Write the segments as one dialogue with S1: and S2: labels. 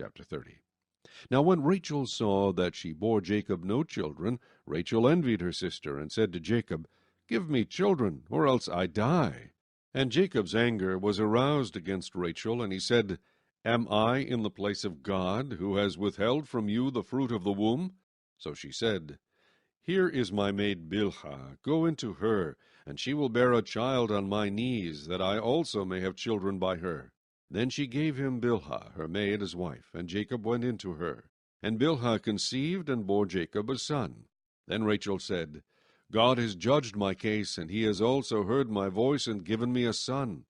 S1: Chapter 30. Now when Rachel saw that she bore Jacob no children, Rachel envied her sister, and said to Jacob, Give me children, or else I die. And Jacob's anger was aroused against Rachel, and he said, Am I in the place of God, who has withheld from you the fruit of the womb? So she said, Here is my maid Bilhah, go into her, and she will bear a child on my knees, that I also may have children by her. Then she gave him Bilhah, her maid, as wife, and Jacob went into her. And Bilhah conceived and bore Jacob a son. Then Rachel said, God has judged my case, and he has also heard my voice and given me a son.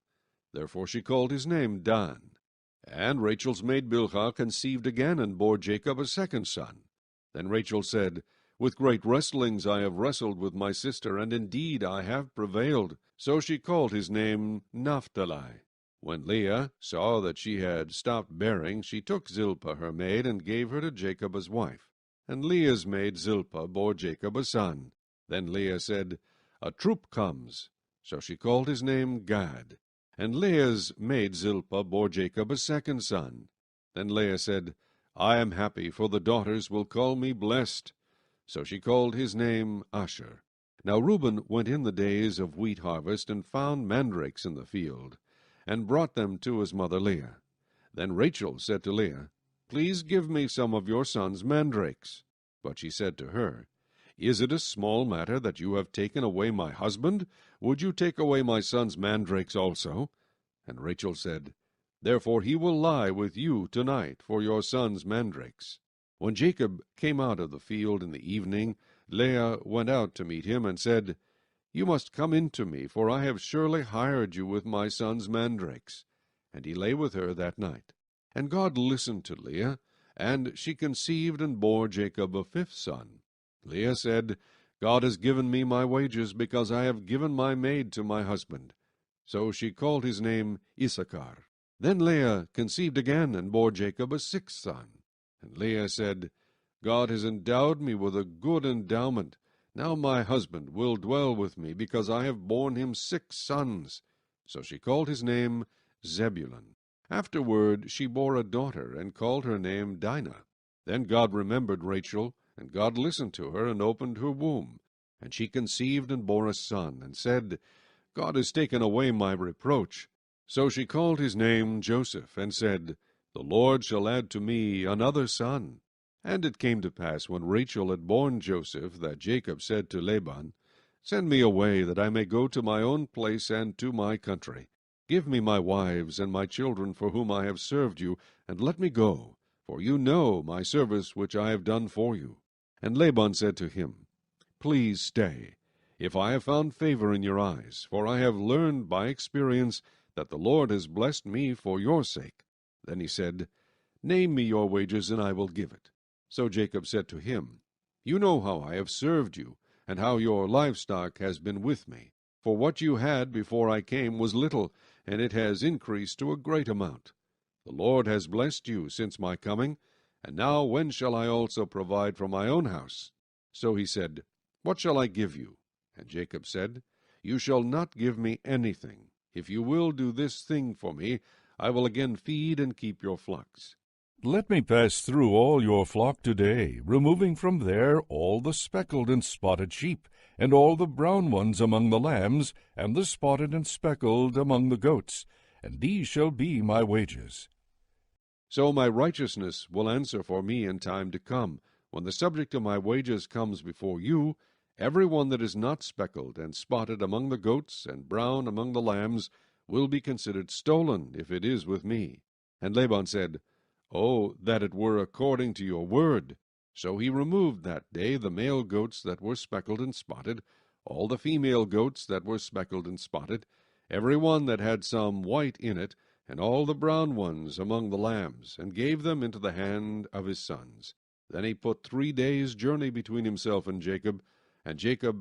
S1: Therefore she called his name Dan. And Rachel's maid Bilhah conceived again and bore Jacob a second son. Then Rachel said, With great wrestlings I have wrestled with my sister, and indeed I have prevailed. So she called his name Naphtali. When Leah saw that she had stopped bearing, she took Zilpah her maid, and gave her to Jacob as wife. And Leah's maid Zilpah bore Jacob a son. Then Leah said, A troop comes. So she called his name Gad. And Leah's maid Zilpah bore Jacob a second son. Then Leah said, I am happy, for the daughters will call me blessed. So she called his name Asher. Now Reuben went in the days of wheat harvest, and found mandrakes in the field, and brought them to his mother Leah. Then Rachel said to Leah, Please give me some of your son's mandrakes. But she said to her, Is it a small matter that you have taken away my husband? Would you take away my son's mandrakes also? And Rachel said, Therefore he will lie with you tonight for your son's mandrakes. When Jacob came out of the field in the evening, Leah went out to meet him, and said, You must come in to me, for I have surely hired you with my son's mandrakes. And he lay with her that night. And God listened to Leah, and she conceived and bore Jacob a fifth son. Leah said, God has given me my wages, because I have given my maid to my husband. So she called his name Issachar. Then Leah conceived again, and bore Jacob a sixth son. And Leah said, God has endowed me with a good endowment. Now my husband will dwell with me, because I have borne him 6 sons. So she called his name Zebulun. Afterward she bore a daughter, and called her name Dinah. Then God remembered Rachel, and God listened to her, and opened her womb. And she conceived and bore a son, and said, God has taken away my reproach. So she called his name Joseph, and said, The Lord shall add to me another son. And it came to pass, when Rachel had borne Joseph, that Jacob said to Laban, Send me away, that I may go to my own place and to my country. Give me my wives and my children, for whom I have served you, and let me go, for you know my service which I have done for you. And Laban said to him, Please stay, if I have found favor in your eyes, for I have learned by experience that the Lord has blessed me for your sake. Then he said, Name me your wages, and I will give it. So Jacob said to him, You know how I have served you, and how your livestock has been with me. For what you had before I came was little, and it has increased to a great amount. The Lord has blessed you since my coming, and now when shall I also provide for my own house? So he said, What shall I give you? And Jacob said, You shall not give me anything. If you will do this thing for me, I will again feed and keep your flocks.
S2: Let me pass through all your flock today, removing from there all the speckled and spotted sheep, and all the brown ones among the lambs, and the spotted and speckled among the goats, and these shall be my wages.
S1: So my righteousness will answer for me in time to come. When the subject of my wages comes before you, every one that is not speckled and spotted among the goats, and brown among the lambs, will be considered stolen, if it is with me. And Laban said, Oh, that it were according to your word! So he removed that day the male goats that were speckled and spotted, all the female goats that were speckled and spotted, every one that had some white in it, and all the brown ones among the lambs, and gave them into the hand of his sons. Then he put 3 days' journey between himself and Jacob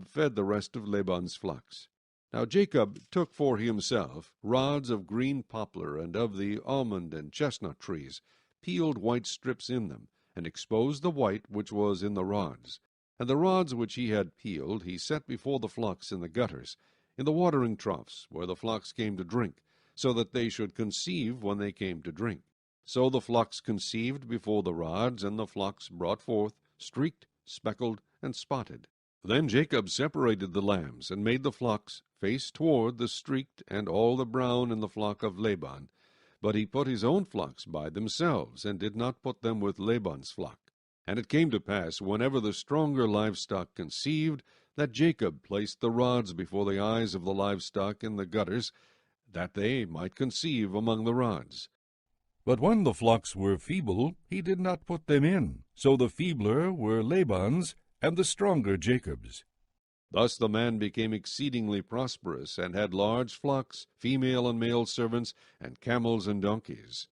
S1: fed the rest of Laban's flocks. Now Jacob took for himself rods of green poplar, and of the almond and chestnut trees, peeled white strips in them, and exposed the white which was in the rods. And the rods which he had peeled he set before the flocks in the gutters, in the watering troughs, where the flocks came to drink, so that they should conceive when they came to drink. So the flocks conceived before the rods, and the flocks brought forth, streaked, speckled, and spotted. Then Jacob separated the lambs, and made the flocks face toward the streaked and all the brown in the flock of Laban. But he put his own flocks by themselves, and did not put them with Laban's flock. And it came to pass, whenever the stronger livestock conceived, that Jacob placed the rods before the eyes of the livestock in the gutters, that they might conceive among the rods.
S2: But when the flocks were feeble, he did not put them in. So the feebler were Laban's, and the stronger Jacob's.
S1: Thus the man became exceedingly prosperous, and had large flocks, female and male servants, and camels and donkeys.